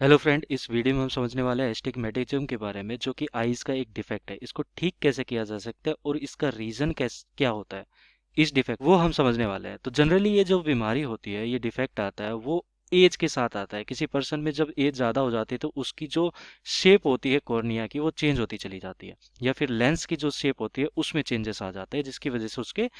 Hello friend, इस video में हम समझने वाले हैं एस्टिग्मेटिज्म के बारे में, जो कि आईज का एक डिफेक्ट है। इसको ठीक कैसे किया जा सकता है और इसका रीजन क्या होता है इस डिफेक्ट वो हम समझने वाले हैं। तो जनरली ये जो बीमारी होती है, ये डिफेक्ट आता है, वो एज के साथ आता है। किसी पर्सन में जब एज ज़्यादा हो जाती है तो उसकी जो शेप होती है कॉर्निया की, वो चेंज होती चली जाती है, या फिर लेंस की जो शेप होती है उसमें चेंजेस आ जाते हैं, जिसकी वजह से उसके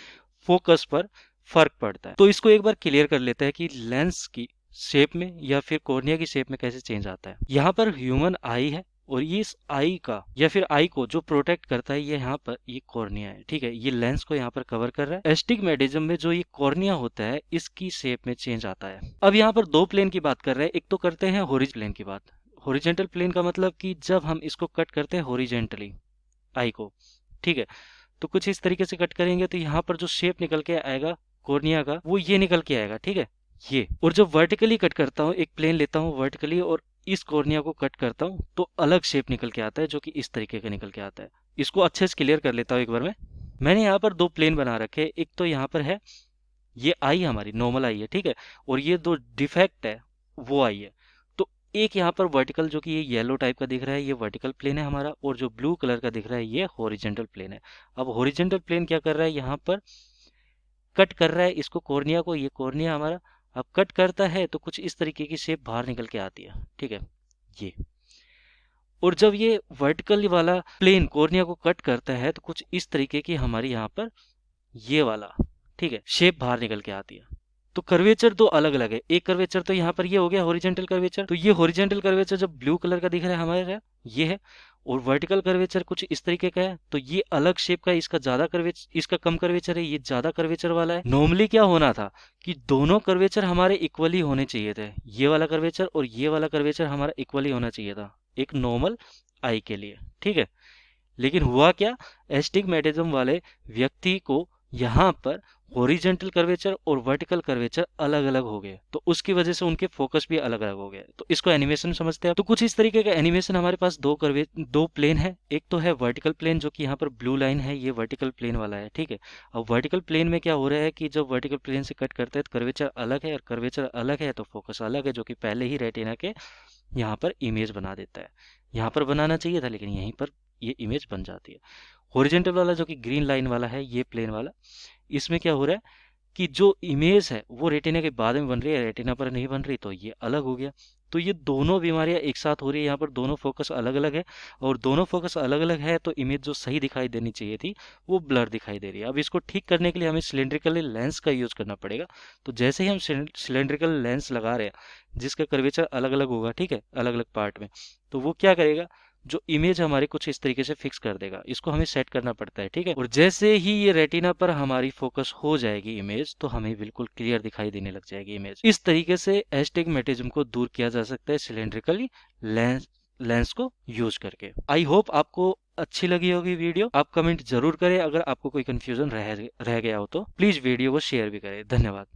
फोकस पर फर्क पड़ता है। तो इसको एक बार क्लियर कर लेते हैं कि लेंस की शेप में या फिर कॉर्निया की शेप में कैसे चेंज आता है। यहाँ पर ह्यूमन आई है, और ये इस आई का या फिर आई को जो प्रोटेक्ट करता है, ये यहाँ पर ये कॉर्निया है। ठीक है, ये लेंस को यहाँ पर कवर कर रहा है। एस्टिग्मेटिज्म में जो ये कॉर्निया होता है, इसकी शेप में चेंज आता है। अब यहाँ पर दो प्लेन की बात कर रहे हैं। एक तो करते हैं हॉरिजॉन्टल प्लेन की बात। हॉरिजॉन्टल प्लेन का मतलब कि जब हम इसको कट करते हैं हॉरिजॉन्टली आई को, ठीक है, तो कुछ इस तरीके से कट करेंगे तो यहाँ पर जो शेप निकल के आएगा कॉर्निया का, वो ये निकल के आएगा। ठीक है, ये। और जब वर्टिकली कट करता हूँ, एक प्लेन लेता हूँ वर्टिकली और इस कॉर्निया को कट करता हूँ, तो अलग शेप निकल के आता है, जो कि इस तरीके का निकल के आता है। इसको अच्छे से क्लियर कर लेता हूँ एक बार में। मैंने यहाँ पर दो प्लेन बना रखे हैं। एक तो यहाँ पर है, ये आई हमारी नॉर्मल आई है, ठीक है, और ये दो डिफेक्ट है, वो आई है। तो एक यहाँ पर वर्टिकल, जो कि ये येलो टाइप का दिख रहा है, ये वर्टिकल प्लेन है हमारा, और जो ब्लू कलर का दिख रहा है, ये हॉरिजेंटल प्लेन है। अब हॉरिजेंटल प्लेन क्या कर रहा है, यहाँ पर कट कर रहा है इसको कॉर्निया को। ये कॉर्निया हमारा अब कट करता है तो कुछ इस तरीके की शेप बाहर निकल के आती है। ठीक है, ये। और जब ये वर्टिकल वाला प्लेन कॉर्निया को कट करता है तो कुछ इस तरीके की हमारी यहाँ पर ये वाला, ठीक है, शेप बाहर निकल के आती है। तो कर्वेचर दो अलग अलग है। एक कर्वेचर तो यहाँ पर ये हो गया हॉरिजेंटल कर्वेचर, तो ये हॉरिजेंटल कर्वेचर जब ब्लू कलर का दिख रहा है हमारे, ये है। और वर्टिकल कर्वेचर कुछ इस तरीके का है, तो ये अलग शेप का है, इसका ज्यादा कर्वेचर, इसका कम कर्वेचर है, ये ज्यादा कर्वेचर वाला है। नॉर्मली क्या होना था कि दोनों कर्वेचर हमारे इक्वली होने चाहिए थे। ये वाला कर्वेचर और ये वाला कर्वेचर हमारा इक्वली होना चाहिए था एक नॉर्मल आई के लिए। ठीक है, लेकिन हुआ क्या, एस्टिग्मेटिज्म वाले व्यक्ति को यहाँ पर हॉरिजेंटल कर्वेचर और वर्टिकल कर्वेचर अलग अलग हो गए, तो उसकी वजह से उनके फोकस भी अलग अलग हो गए। तो इसको एनिमेशन समझते हैं। तो कुछ इस तरीके का एनिमेशन हमारे पास दो प्लेन है। एक तो है वर्टिकल प्लेन, जो कि यहाँ पर ब्लू लाइन है, ये वर्टिकल प्लेन वाला है। ठीक है, अब वर्टिकल प्लेन में क्या हो रहा है कि जब वर्टिकल प्लेन से कट करते हैं तो कर्वेचर अलग है, और कर्वेचर अलग है तो फोकस अलग है, जो कि पहले ही रेटिना के यहाँ पर इमेज बना देता है। यहाँ पर बनाना चाहिए था, लेकिन यहीं पर ये इमेज बन जाती है। हॉरिजेंटल वाला, जो कि ग्रीन लाइन वाला है, ये प्लेन वाला, इसमें क्या हो रहा है कि जो इमेज है वो रेटिना के बाद में बन रही है, रेटिना पर नहीं बन रही, तो ये अलग हो गया। तो ये दोनों बीमारियां एक साथ हो रही है। यहाँ पर दोनों फोकस अलग अलग है, और दोनों फोकस अलग अलग है तो इमेज जो सही दिखाई देनी चाहिए थी, वो ब्लर दिखाई दे रही है। अब इसको ठीक करने के लिए हमें सिलेंड्रिकल लेंस का यूज करना पड़ेगा। तो जैसे ही हम सिलेंड्रिकल लेंस लगा रहे हैं, जिसका कर्वेचर अलग अलग होगा, ठीक है, अलग अलग पार्ट में, तो वो क्या करेगा, जो इमेज हमारी कुछ इस तरीके से फिक्स कर देगा। इसको हमें सेट करना पड़ता है। ठीक है, और जैसे ही ये रेटिना पर हमारी फोकस हो जाएगी इमेज, तो हमें बिल्कुल क्लियर दिखाई देने लग जाएगी इमेज। इस तरीके से एस्टिग्मेटिज्म को दूर किया जा सकता है सिलेंड्रिकली लेंस को यूज करके। आई होप आपको अच्छी लगी होगी वीडियो। आप कमेंट जरूर करें। अगर आपको कोई कंफ्यूजन रह गया हो तो प्लीज वीडियो को शेयर भी करें। धन्यवाद।